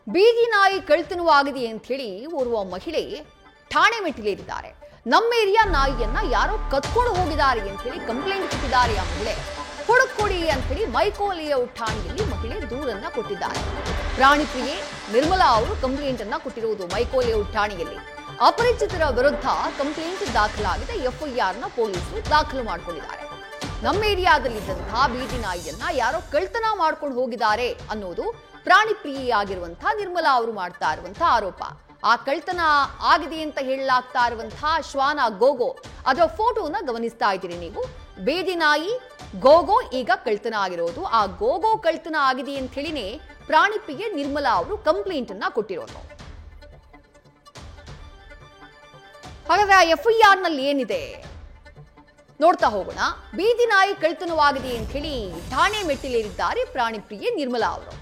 ಬೀದಿ ನಾಯಿ ಕಳ್ತನವಾಗಿದೆ ಅಂತ ಹೇಳಿ ಓರ್ವ ಮಹಿಳೆ ಠಾಣೆ ಮೆಟ್ಟಿಲೇರಿದ್ದಾರೆ. ನಮ್ಮ ಏರಿಯಾ ನಾಯಿಯನ್ನ ಯಾರೋ ಕತ್ಕೊಂಡು ಹೋಗಿದ್ದಾರೆ ಅಂತ ಹೇಳಿ ಕಂಪ್ಲೇಂಟ್ ಕೊಟ್ಟಿದ್ದಾರೆ. ಆ ಮಹಿಳೆ ಹುಡುಕೊಡಿ ಅಂತ ಹೇಳಿ ಮೈಕೋಲೇಔಟ್ ಠಾಣೆಯಲ್ಲಿ ಮಹಿಳೆ ದೂರನ್ನ ಕೊಟ್ಟಿದ್ದಾರೆ. ಪ್ರಾಣಿ ಪ್ರಿಯೆ ನಿರ್ಮಲಾ ಅವರು ಕಂಪ್ಲೇಂಟ್ ಅನ್ನ ಕೊಟ್ಟಿರುವುದು ಮೈಕೋಲೇಔಟ್ ಠಾಣೆಯಲ್ಲಿ. ಅಪರಿಚಿತರ ವಿರುದ್ಧ ಕಂಪ್ಲೇಂಟ್ ದಾಖಲಾಗಿದೆ. ಎಫ್ಐಆರ್ ನ ಪೊಲೀಸರು ದಾಖಲು ಮಾಡಿಕೊಂಡಿದ್ದಾರೆ. ನಮ್ಮ ಏರಿಯಾದಲ್ಲಿದ್ದಂತಹ ಬೀದಿ ನಾಯಿಯನ್ನ ಯಾರೋ ಕಳ್ತನ ಮಾಡ್ಕೊಂಡು ಹೋಗಿದ್ದಾರೆ ಅನ್ನೋದು ಪ್ರಾಣಿ ಪ್ರಿಯೆಯಾಗಿರುವಂತಹ ನಿರ್ಮಲಾ ಅವರು ಮಾಡ್ತಾ ಇರುವಂತಹ ಆರೋಪ. ಆ ಕಳ್ತನ ಆಗಿದೆ ಅಂತ ಹೇಳಲಾಗ್ತಾ ಇರುವಂತಹ ಶ್ವಾನ ಗೋಗೋ ಅದರ ಫೋಟೋನ ಗಮನಿಸ್ತಾ ಇದ್ದೀರಿ ನೀವು. ಬೀದಿ ನಾಯಿ ಗೋಗೋ ಈಗ ಕಳ್ತನ ಆಗಿರೋದು. ಆ ಗೋಗೋ ಕಳ್ತನ ಆಗಿದೆ ಅಂತ ಹೇಳಿನೇ ಪ್ರಾಣಿ ಪ್ರಿಯೆ ನಿರ್ಮಲಾ ಅವರು ಕಂಪ್ಲೇಂಟ್ ಅನ್ನ ಕೊಟ್ಟಿರೋದು. ಹಾಗಾದ್ರೆ ಆ ಎಫ್ಐಆರ್ ನಲ್ಲಿ ಏನಿದೆ ನೋಡ್ತಾ ಹೋಗೋಣ. ಬೀದಿ ನಾಯಿ ಕಳ್ತನವಾಗಿದೆ ಅಂತ ಹೇಳಿ ಠಾಣೆ ಮೆಟ್ಟಿಲೇರಿದ್ದಾರೆ ಪ್ರಾಣಿ ಪ್ರಿಯೆ ನಿರ್ಮಲಾ ಅವರು.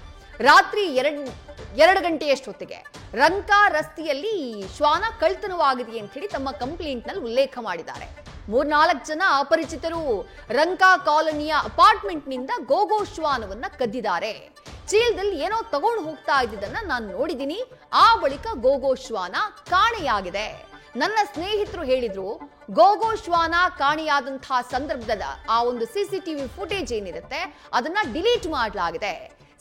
ರಾತ್ರಿ 2 ಗಂಟೆಯಷ್ಟೊತ್ತಿಗೆ ರಂಕಾ ರಸ್ತೆಯಲ್ಲಿ ಶ್ವಾನ ಕಳ್ತನವಾಗಿದೆ ಅಂತ ಹೇಳಿ ತಮ್ಮ ಕಂಪ್ಲೇಂಟ್ ನಲ್ಲಿ ಉಲ್ಲೇಖ ಮಾಡಿದ್ದಾರೆ. 3-4 ಜನ ಅಪರಿಚಿತರು ರಂಕಾ ಕಾಲೋನಿಯ ಅಪಾರ್ಟ್ಮೆಂಟ್ ನಿಂದ ಗೋಗೋ ಶ್ವಾನವನ್ನ ಕದ್ದಿದ್ದಾರೆ. ಚೀಲದಲ್ಲಿ ಏನೋ ತಗೊಂಡು ಹೋಗ್ತಾ ಇದ್ದಿದ್ದನ್ನ ನಾನು ನೋಡಿದ್ದೀನಿ. ಆ ಬಳಿಕ ಗೋಗೋ ಶ್ವಾನ ಕಾಣೆಯಾಗಿದೆ. ನನ್ನ ಸ್ನೇಹಿತರು ಹೇಳಿದ್ರು ಗೋಗೋ ಶ್ವಾನ ಕಾಣೆಯಾದಂತಹ ಸಂದರ್ಭದ ಆ ಒಂದು ಸಿಸಿಟಿವಿ ಫುಟೇಜ್ ಏನಿರುತ್ತೆ ಅದನ್ನ ಡಿಲೀಟ್ ಮಾಡಲಾಗಿದೆ.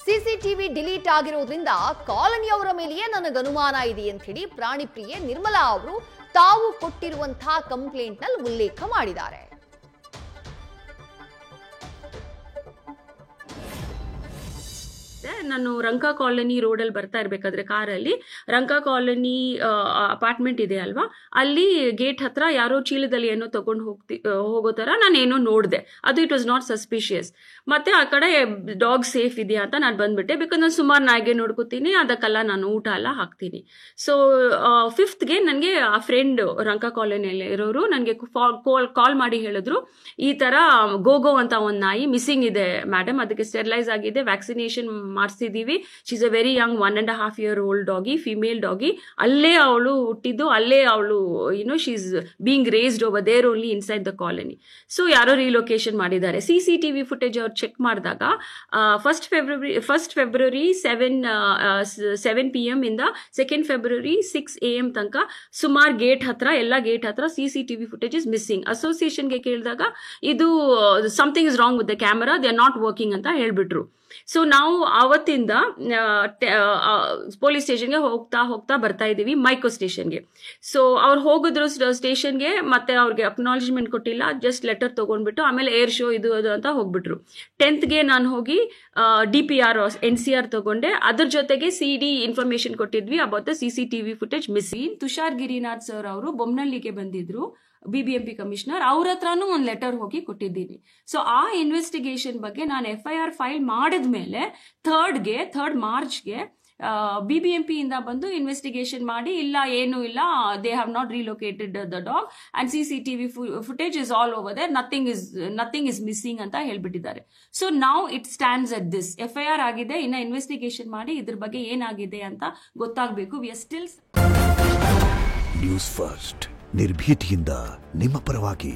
ಸಿಸಿಟಿವಿ ಡಿಲೀಟ್ ಆಗಿರೋದ್ರಿಂದ ಕಾಲೋನಿಯವರ ಮೇಲೆಯೇ ನನಗೆ ಅನುಮಾನ ಇದೆ ಅಂತ ಹೇಳಿ ಪ್ರಾಣಿ ಪ್ರಿಯೆ ನಿರ್ಮಲಾ ಅವರು ತಾವು ಕೊಟ್ಟಿರುವಂತಹ ಕಂಪ್ಲೇಂಟ್ ನಲ್ಲಿ ಉಲ್ಲೇಖ ಮಾಡಿದ್ದಾರೆ. ನಾನು ರಂಕಾ ಕಾಲೋನಿ ರೋಡಲ್ಲಿ ಬರ್ತಾ ಇರಬೇಕಾದ್ರೆ ಕಾರಲ್ಲಿ ರಂಕಾ ಕಾಲೋನಿ ಅಪಾರ್ಟ್ಮೆಂಟ್ ಇದೆ ಅಲ್ವಾ, ಅಲ್ಲಿ ಗೇಟ್ ಹತ್ರ ಯಾರೋ ಚೀಲದಲ್ಲಿ ಏನೋ ತಗೊಂಡು ಹೋಗೋ ಥರ ನಾನು ಏನೋ ನೋಡಿದೆ. ಅದು ಇಟ್ ವಾಸ್ ನಾಟ್ ಸಸ್ಪಿಷಿಯಸ್. ಮತ್ತೆ ಆ ಕಡೆ ಡಾಗ್ ಸೇಫ್ ಇದೆಯಾ ಅಂತ ನಾನು ಬಂದ್ಬಿಟ್ಟೆ. ಬಿಕಾಸ್ ನಾನು ಸುಮಾರು ನಾಯಿಗೆ ನೋಡ್ಕೋತೀನಿ, ಅದಕ್ಕೆಲ್ಲ ನಾನು ಊಟ ಎಲ್ಲ ಹಾಕ್ತೀನಿ. ಸೊ 5th ನನಗೆ ಆ ಫ್ರೆಂಡ್ ರಂಕಾ ಕಾಲೋನಿಯಲ್ಲಿ ಇರೋರು ನನಗೆ ಕಾಲ್ ಮಾಡಿ ಹೇಳಿದ್ರು, ಈ ಥರ ಗೋಗೋ ಅಂತ ಒಂದು ನಾಯಿ ಮಿಸ್ಸಿಂಗ್ ಇದೆ ಮೇಡಮ್, ಅದಕ್ಕೆ ಸ್ಟೆರಿಲೈಸ್ ಆಗಿದೆ, ವ್ಯಾಕ್ಸಿನೇಷನ್ ಮಾಡಿಸಿದೀವಿ. She is a very young 1.5 year old doggy, female doggy. ಅಲ್ಲೇ ಅವಳು ಹುಟ್ಟಿದ್ದು, ಅಲ್ಲೇ ಅವಳು she is being raised over there only inside the colony. So ಯಾರೋ ರಿಲೊಕೇಶನ್ ಮಾಡಿದ್ದಾರೆ. CCTV ಫುಟೇಜ್ ಅವ್ರು ಚೆಕ್ ಮಾಡಿದಾಗ 1st February 7 PM ಇಂದ 2nd February 6 AM ತನಕ ಸುಮಾರು ಗೇಟ್ ಹತ್ರ, ಎಲ್ಲ ಗೇಟ್ ಹತ್ರ CCTV ಫುಟೇಜ್ ಇಸ್ ಮಿಸ್ಸಿಂಗ್. ಅಸೋಸಿಯೇಷನ್ಗೆ ಕೇಳಿದಾಗ ಇದು something is wrong with the camera, they are not working ಅಂತ ಹೇಳ್ಬಿಟ್ರು. ಸೊ ನಾವು ಆವತ್ತಿಂದ ಪೊಲೀಸ್ ಸ್ಟೇಷನ್ಗೆ ಹೋಗ್ತಾ ಬರ್ತಾ ಇದ್ದೀವಿ, ಮೈಕೋ ಸ್ಟೇಷನ್ಗೆ. ಸೊ ಅವ್ರು ಹೋಗಿದ್ರು ಸ್ಟೇಷನ್ಗೆ, ಮತ್ತೆ ಅವ್ರಿಗೆ ಅಕ್ನಾಲಜ್ಮೆಂಟ್ ಕೊಟ್ಟಿಲ್ಲ, ಜಸ್ಟ್ ಲೆಟರ್ ತಗೊಂಡ್ಬಿಟ್ಟು ಆಮೇಲೆ ಏರ್ ಶೋ ಇದು ಅಂತ ಹೋಗ್ಬಿಟ್ರು. 10th ನಾನು ಹೋಗಿ DPR NCR ತಗೊಂಡೆ. ಅದ್ರ ಜೊತೆಗೆ CD ಇನ್ಫಾರ್ಮೇಶನ್ ಕೊಟ್ಟಿದ್ವಿ about the CCTV footage missing. Tushar Girinath sir ಅವರು ಬೊಮ್ಮನಹಳ್ಳಿಗೆ ಬಂದಿದ್ರು, BBMP ಕಮಿಷನರ್. ಅವ್ರ ಹತ್ರನೂ ಒಂದು ಲೆಟರ್ ಹೋಗಿ ಕೊಟ್ಟಿದ್ದೀನಿ. ಸೊ ಆ ಇನ್ವೆಸ್ಟಿಗೇಷನ್ ಬಗ್ಗೆ ನಾನು FIR ಫೈಲ್ ಮಾಡಿದ್ಮೇಲೆ 3rd Marchಗೆ BBMP ಇಂದ ಬಂದು ಇನ್ವೆಸ್ಟಿಗೇಷನ್ ಮಾಡಿ, ಇಲ್ಲ ಏನೂ ಇಲ್ಲ, they have not relocated the dog and CCTV footage is all over there, nothing is missing ಅಂತ ಹೇಳ್ಬಿಟ್ಟಿದ್ದಾರೆ. So now it stands at this. FIR ಆಗಿದೆ, ಇನ್ನ ಇನ್ವೆಸ್ಟಿಗೇಷನ್ ಮಾಡಿ ಇದ್ರ ಬಗ್ಗೆ ಏನಾಗಿದೆ ಅಂತ ಗೊತ್ತಾಗಬೇಕು. We are still. News first, ನಿರ್ಭೀತಿಯಿಂದ ನಿಮ್ಮ ಪರವಾಗಿ.